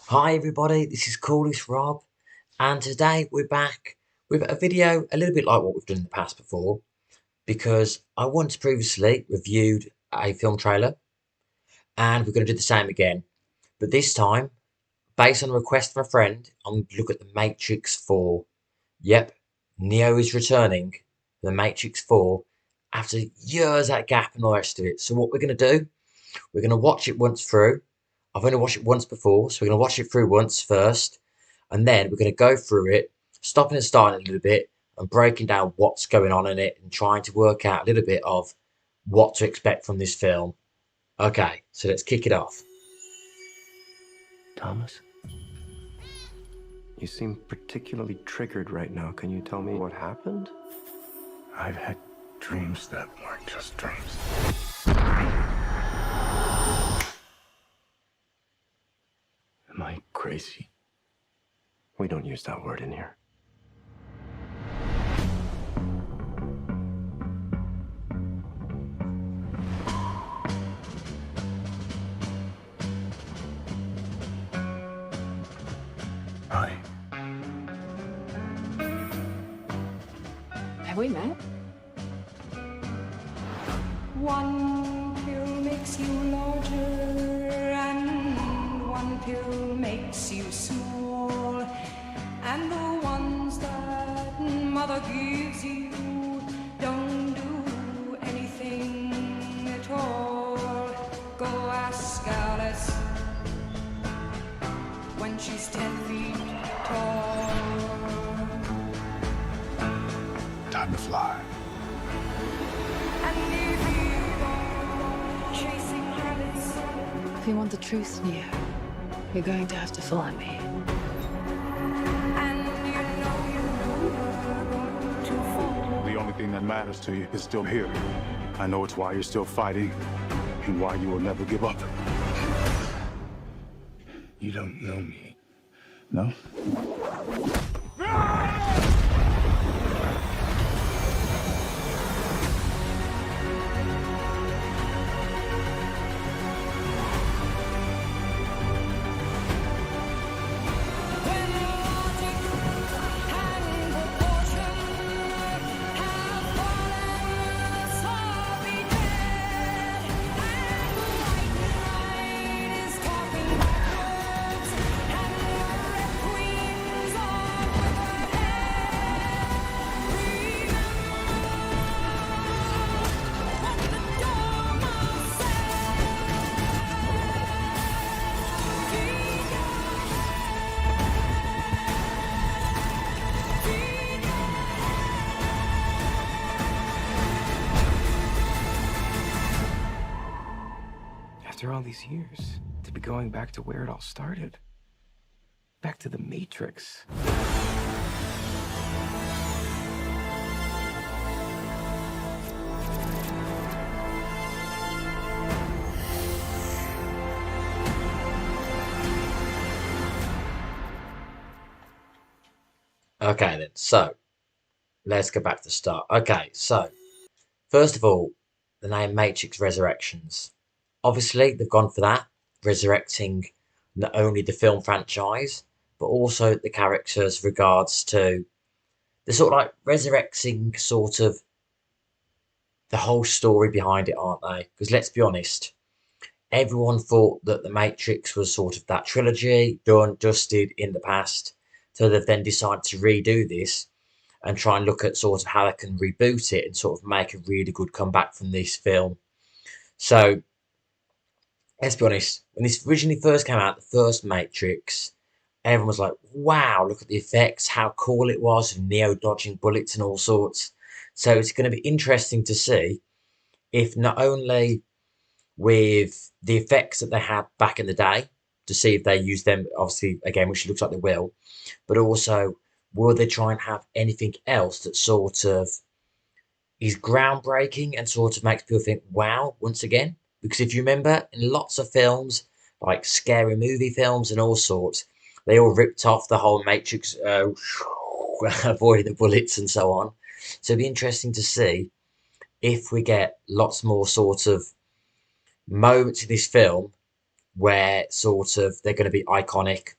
Hi everybody, this is Coolest Rob, and today we're back with a video a little bit like what we've done in the past before, because I once previously reviewed a film trailer, and we're going to do the same again. But this time, based on a request from a friend, I'm going to look at The Matrix 4. Yep, Neo is returning for The Matrix 4 after years at gap and all the rest of it. So what we're going to do, we're going to watch it once through. I've only watched it once before, so we're going to watch it through once first, and then we're going to go through it, stopping and starting a little bit, and breaking down what's going on in it, and trying to work out a little bit of what to expect from this film. Okay, so let's kick it off. Thomas? You seem particularly triggered right now. Can you tell me what happened? I've had dreams that weren't just dreams. Am I crazy? We don't use that word in here. Hi. Have we met? One pill makes you larger, and one pill makes you small. And the ones that mother gives you don't do anything at all. Go ask Alice when she's 10 feet tall. Time to fly. And if you go chasing rabbits, If you want the truth, Neo, you're going to have to follow me. and you're going to fall. The only thing that matters to you is still here. I know it's why you're still fighting and why you will never give up. You don't know me. No? When logic and proportion have fallen, so be dead. And right is talking backwards, and the red queens are overhead. Remember what the Dharma After all these years, to be going back to where it all started. Back to the Matrix. Okay then, so let's go back to the start. Okay, so first of all, the name Matrix Resurrections. Obviously, they've gone for that, resurrecting not only the film franchise, but also the characters regards to the sort of like resurrecting sort of the whole story behind it, aren't they? Because let's be honest, everyone thought that The Matrix was sort of that trilogy done, dusted in the past. So they've then decided to redo this and try and look at sort of how they can reboot it and sort of make a really good comeback from this film. So let's be honest, when this originally first came out, the first Matrix, everyone was like, wow, look at the effects, how cool it was, Neo dodging bullets and all sorts. So it's going to be interesting to see if not only with the effects that they had back in the day, to see if they use them, obviously, again, which looks like they will, but also will they try and have anything else that sort of is groundbreaking and sort of makes people think, wow, once again? Because if you remember, in lots of films, like scary movie films and all sorts, they all ripped off the whole Matrix, avoiding the bullets and so on. So it'd be interesting to see if we get lots more sort of moments in this film where sort of they're going to be iconic.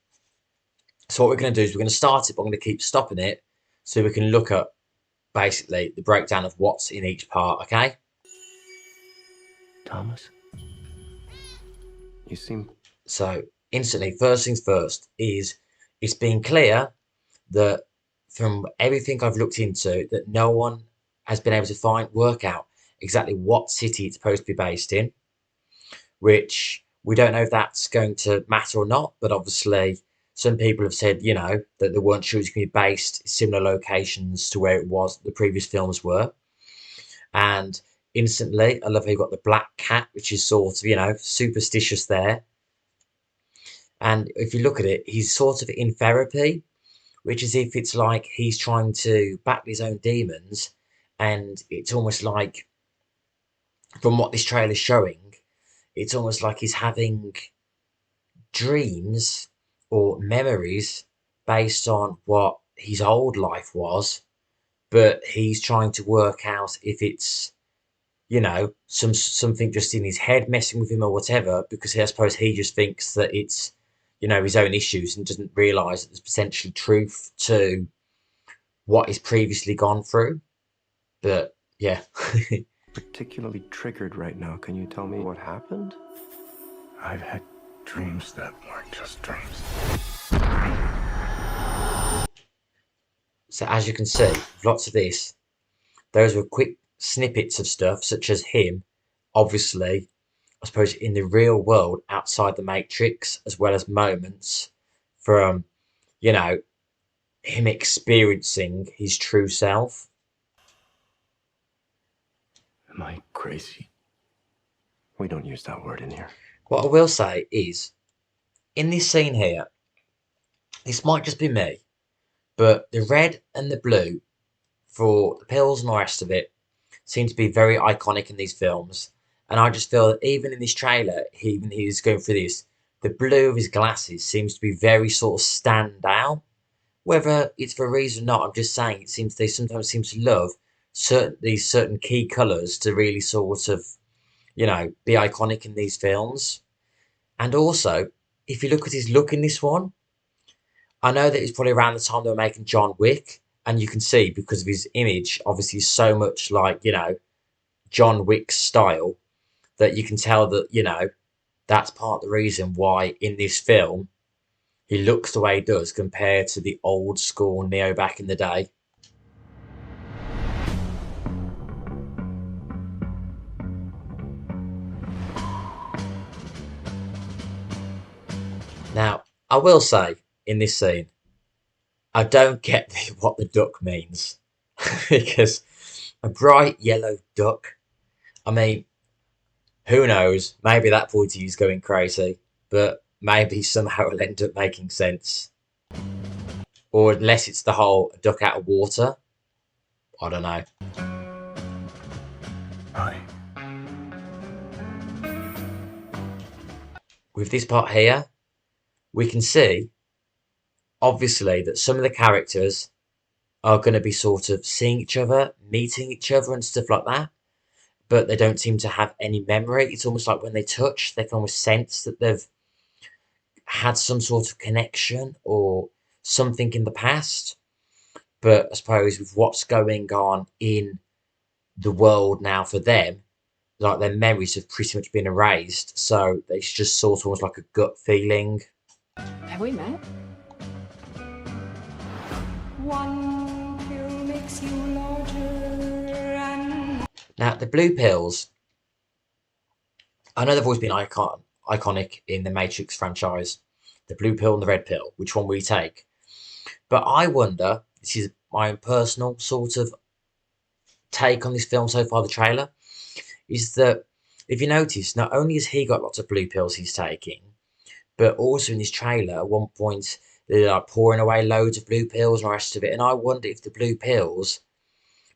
So what we're going to do is we're going to start it, but I'm going to keep stopping it so we can look at basically the breakdown of what's in each part, okay? Thomas? You seem... So instantly, first things first is it's been clear that from everything I've looked into that no one has been able to work out exactly what city it's supposed to be based in, which we don't know if that's going to matter or not, but obviously some people have said, you know, that they weren't sure it's going to be based in similar locations to where it was the previous films were. And instantly, I love how you got the black cat, which is sort of, you know, superstitious there. And if you look at it, he's sort of in therapy, which is if it's like he's trying to battle his own demons. And it's almost like, from what this trailer's showing, it's almost like he's having dreams or memories based on what his old life was, but he's trying to work out if it's, you know, something just in his head messing with him or whatever, because I suppose he just thinks that it's, you know, his own issues and doesn't realise that there's potentially truth to what he's previously gone through. But yeah. particularly triggered right now. Can you tell me what happened? I've had dreams that weren't just dreams. So as you can see, lots of this, those were quick snippets of stuff, such as him, obviously, I suppose, in the real world outside the Matrix, as well as moments from, you know, him experiencing his true self. Am I crazy? We don't use that word in here. What I will say is, in this scene here, this might just be me, but the red and the blue for the pills and the rest of it seem to be very iconic in these films. And I just feel that even in this trailer, even he's going through this, the blue of his glasses seems to be very sort of stand out. Whether it's for a reason or not, I'm just saying it seems they sometimes seem to love these certain key colours to really sort of, you know, be iconic in these films. And also, if you look at his look in this one, I know that it's probably around the time they were making John Wick, and you can see because of his image, obviously so much like, you know, John Wick's style, that you can tell that, you know, that's part of the reason why in this film he looks the way he does compared to the old school Neo back in the day. Now, I will say in this scene, I don't get what the duck means. Because a bright yellow duck, I mean, who knows? Maybe that point he's going crazy, but maybe somehow it'll end up making sense. Or unless it's the whole duck out of water. I don't know. Hi. With this part here, we can see, obviously, that some of the characters are going to be sort of seeing each other, meeting each other and stuff like that. But they don't seem to have any memory. It's almost like when they touch, they can almost sense that they've had some sort of connection or something in the past. But I suppose with what's going on in the world now for them, like their memories have pretty much been erased. So it's just sort of almost like a gut feeling. Have we met? One pill makes you larger and Now, the blue pills, I know they've always been iconic in the Matrix franchise. The blue pill and the red pill, which one will you take? But I wonder, this is my own personal sort of take on this film so far, the trailer, is that if you notice, not only has he got lots of blue pills he's taking, but also in this trailer, at one point, they're like pouring away loads of blue pills and the rest of it. And I wonder if the blue pills,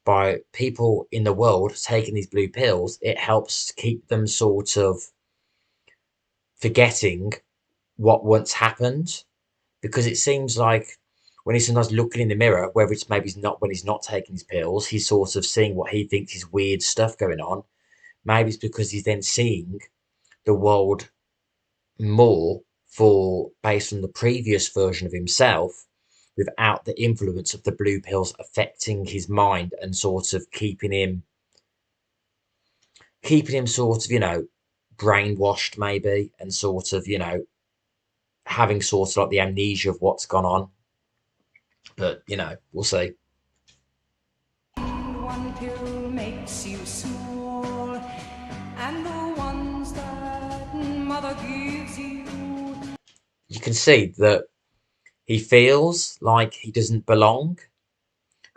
by people in the world taking these blue pills, it helps keep them sort of forgetting what once happened. Because it seems like when he's sometimes looking in the mirror, whether it's maybe he's not when he's not taking his pills, he's sort of seeing what he thinks is weird stuff going on. Maybe it's because he's then seeing the world more for based on the previous version of himself without the influence of the blue pills affecting his mind and sort of keeping him sort of, brainwashed maybe, and sort of, having sort of like the amnesia of what's gone on. But, we'll see. One pill makes you small, and the ones that mother gives you. You can see that he feels like he doesn't belong,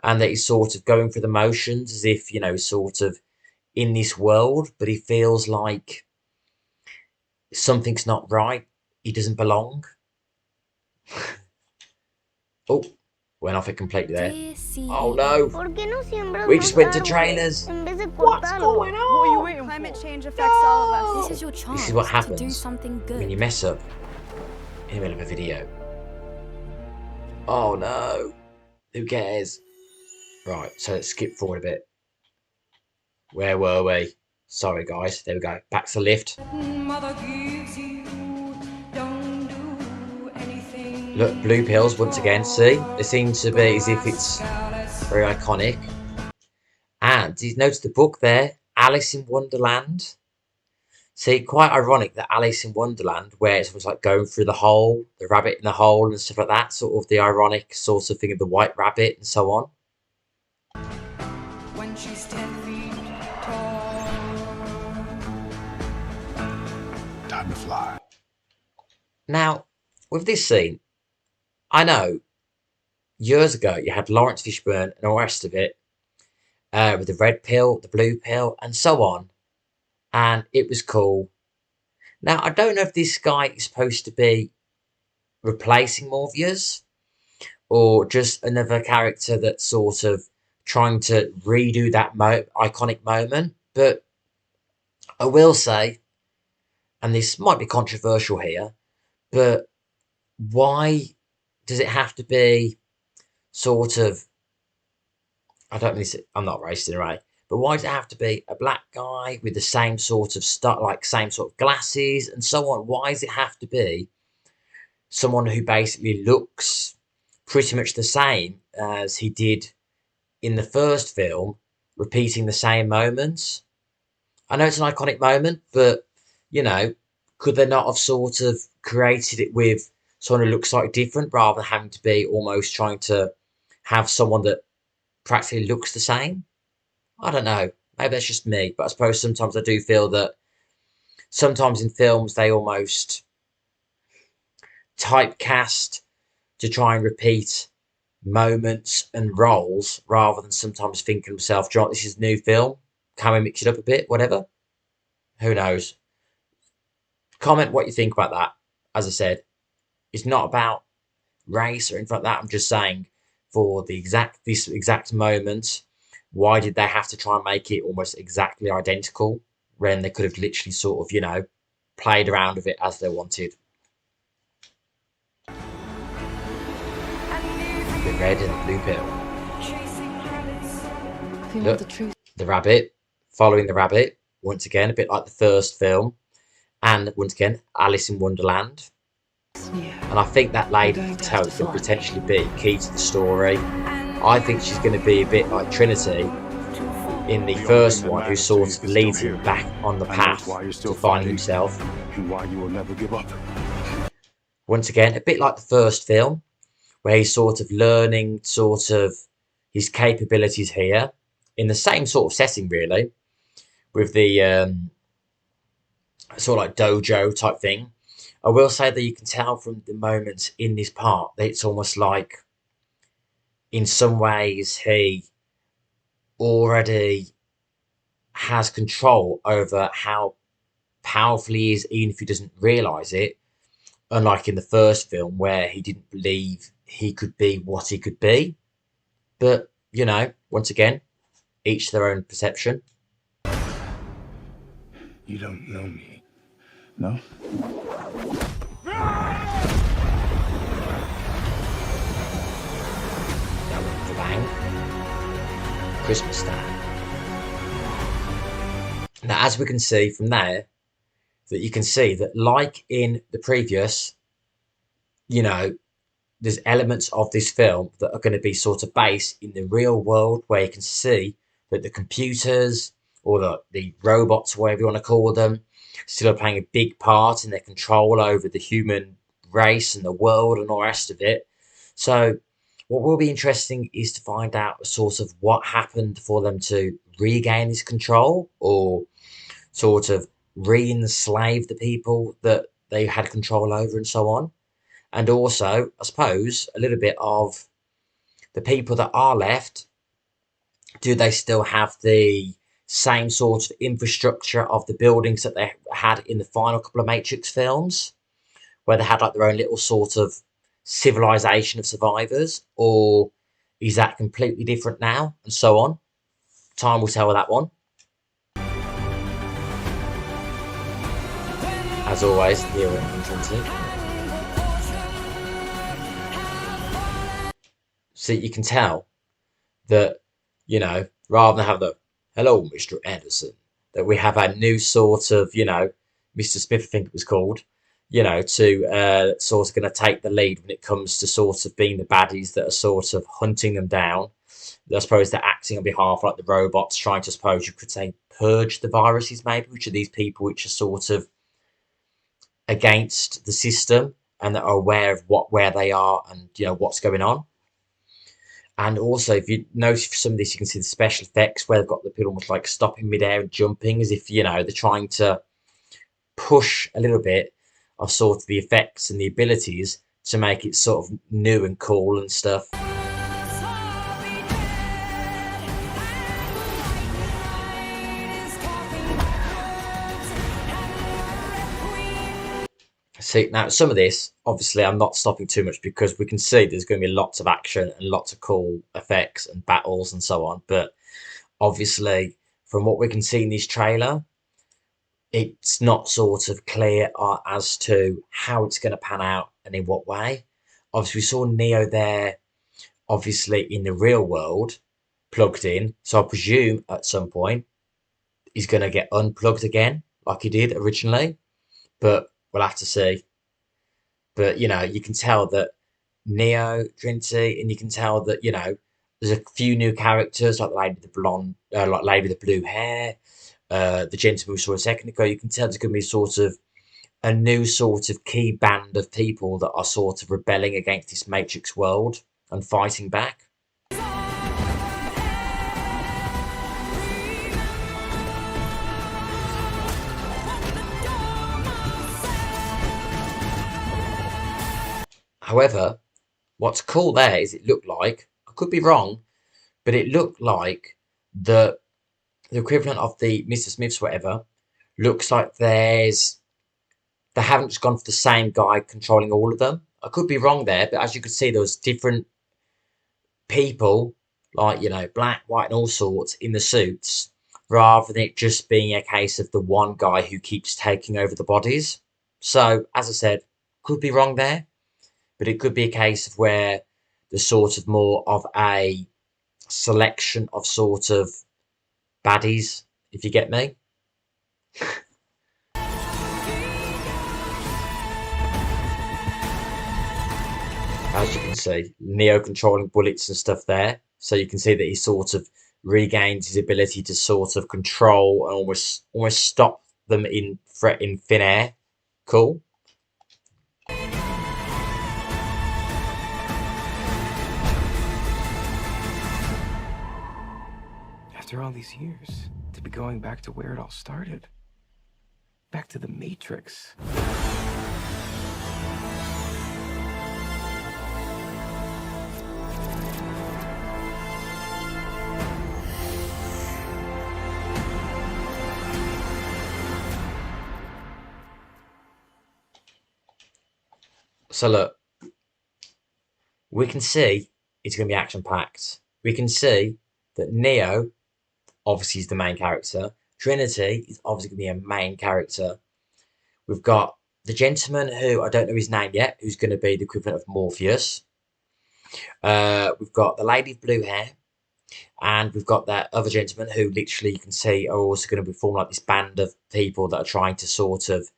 and that he's sort of going through the motions as if, sort of in this world, but he feels like something's not right. He doesn't belong. Oh, went off it completely there. Oh no! We just went to trailers. What's going on? Climate change affects all of us. This is your chance This is what to do happens something good. when you mess up in the middle of a video. Oh no! Who cares? Right, so let's skip forward a bit. Where were we? Sorry guys, there we go. Back to the lift. Mother gives you. Don't do anything. Look, blue pills once again. See, they seem to be as if it's very iconic. And did you notice the book there, Alice in Wonderland? See, quite ironic that Alice in Wonderland, where it's almost like going through the hole, the rabbit in the hole and stuff like that, sort of the ironic sort of thing of the white rabbit and so on. When she's 10 feet tall. Time to fly. Now, with this scene, I know years ago you had Lawrence Fishburne and all the rest of it, with the red pill, the blue pill, and so on, and it was cool. Now, I don't know if this guy is supposed to be replacing Morpheus, or just another character that's sort of trying to redo that iconic moment, but I will say, and this might be controversial here, but why does it have to be sort of, I don't mean to, I'm not racist in a way, but why does it have to be a black guy with the same sort of stuff, like same sort of glasses and so on? Why does it have to be someone who basically looks pretty much the same as he did in the first film, repeating the same moments? I know it's an iconic moment, but, could they not have sort of created it with someone who looks slightly different rather than having to be almost trying to have someone that practically looks the same? I don't know. Maybe that's just me, but I suppose sometimes I do feel that sometimes in films they almost typecast to try and repeat moments and roles rather than sometimes thinking to himself, John, this is a new film. Can we mix it up a bit? Whatever. Who knows? Comment what you think about that. As I said, it's not about race or anything like that. I'm just saying for this exact moment, why did they have to try and make it almost exactly identical when they could have literally sort of, played around with it as they wanted? The red and the blue pill. If you Look. want the truth, The rabbit, following the rabbit, once again, a bit like the first film, and once again, Alice in Wonderland. near. And I think that lady You're going to Tell have to could fly. potentially be key to the story. I think she's going to be a bit like Trinity in the first one, who sort of leads him back on the path to find himself. And why you will never give up. Once again, a bit like the first film, where he's sort of learning sort of his capabilities here, in the same sort of setting really, with the sort of like dojo type thing. I will say that you can tell from the moments in this part that it's almost like in some ways he already has control over how powerful he is, even if he doesn't realise it. Unlike in the first film where he didn't believe he could be what he could be. But, once again, each to their own perception. You don't know me. No? That went for bang. Christmas stand. Now, as we can see from there, that you can see that, like in the previous, you know, there's elements of this film that are going to be sort of based in the real world, where you can see that the computers or the robots, whatever you want to call them, still are playing a big part in their control over the human race and the world and all the rest of it. So what will be interesting is to find out sort of what happened for them to regain this control, or sort of re-enslave the people that they had control over and so on. And also, I suppose, a little bit of the people that are left, do they still have the same sort of infrastructure of the buildings that they had in the final couple of Matrix films, where they had like their own little sort of civilization of survivors, or is that completely different now, and so on? Time will tell with that one. As always, here at Trinity. So you can tell that, you know, rather than have the "Hello, Mr. Anderson," that we have a new sort of, you know, Mr. Smith, I think it was called, you know, to sort of going to take the lead when it comes to sort of being the baddies that are sort of hunting them down. I suppose they're acting on behalf of, like, the robots, trying to, suppose you could say, purge the viruses, maybe, which are these people which are sort of against the system and that are aware of where they are and, you know, what's going on. And also, if you notice for some of this, you can see the special effects where they've got the people almost like stopping midair and jumping, as if, you know, they're trying to push a little bit of sort of the effects and the abilities to make it sort of new and cool and stuff. See, now some of this, obviously, I'm not stopping too much because we can see there's going to be lots of action and lots of cool effects and battles and so on. But obviously, from what we can see in this trailer, it's not sort of clear as to how it's going to pan out and in what way. Obviously, we saw Neo there, obviously, in the real world, plugged in. So I presume at some point he's going to get unplugged again, like he did originally. But we'll have to see. But, you know, you can tell that Neo, Trinity, and you can tell that, you know, there's a few new characters, like the lady with the blonde, like lady with the blue hair, the gentleman we saw a second ago. You can tell there's going to be sort of a new sort of key band of people that are sort of rebelling against this Matrix world and fighting back. However, what's cool there is it looked like, I could be wrong, but it looked like the equivalent of the Mr. Smiths, whatever, looks like they haven't just gone for the same guy controlling all of them. I could be wrong there, but as you could see, there was different people, like, you know, black, white, and all sorts in the suits, rather than it just being a case of the one guy who keeps taking over the bodies. So, as I said, could be wrong there. But it could be a case of where there's sort of more of a selection of sort of baddies, if you get me. As you can see, Neo controlling bullets and stuff there. So you can see that he sort of regains his ability to sort of control and almost stop them in thin air. Cool. After all these years, to be going back to where it all started. Back to the Matrix. So look, we can see it's going to be action-packed. We can see that Neo obviously is the main character. Trinity is obviously going to be a main character. We've got the gentleman who I don't know his name yet, who's going to be the equivalent of Morpheus. We've got the lady with blue hair. And we've got that other gentleman who literally you can see are also going to be forming like this band of people that are trying to sort of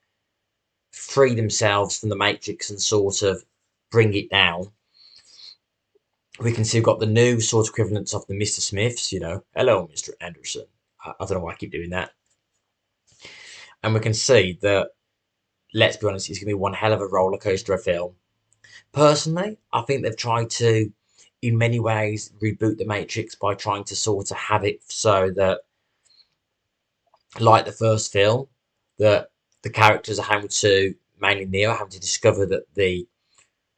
free themselves from the Matrix and sort of bring it down. We can see we've got the new sort of equivalents of the Mr. Smiths, you know, hello, Mr. Anderson. I don't know why I keep doing that. And we can see that, let's be honest, it's going to be one hell of a roller coaster of film. Personally, I think they've tried to, in many ways, reboot the Matrix by trying to sort of have it so that, like the first film, that the characters are having to, mainly Neo, having to discover that the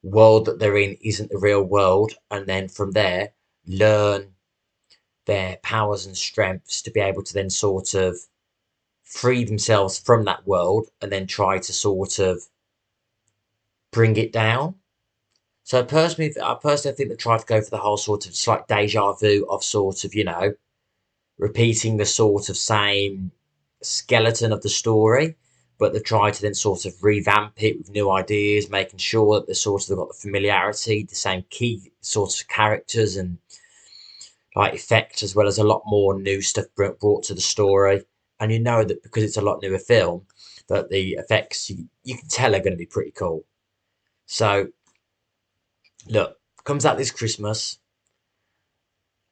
world that they're in isn't the real world, and then from there learn their powers and strengths to be able to then sort of free themselves from that world and then try to sort of bring it down. So I personally think they tried to go for the whole sort of slight deja vu of sort of, you know, repeating the sort of same skeleton of the story, but they've tried to then sort of revamp it with new ideas, making sure that they've got the familiarity, the same key sorts of characters and like effects, as well as a lot more new stuff brought to the story. And you know that because it's a lot newer film, that the effects you can tell are going to be pretty cool. So look, comes out this Christmas.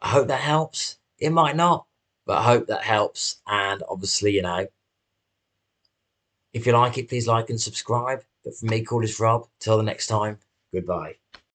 I hope that helps. It might not, but I hope that helps. And obviously, you know, if you like it, please like and subscribe. But from me, Coolest Rob, till the next time, goodbye.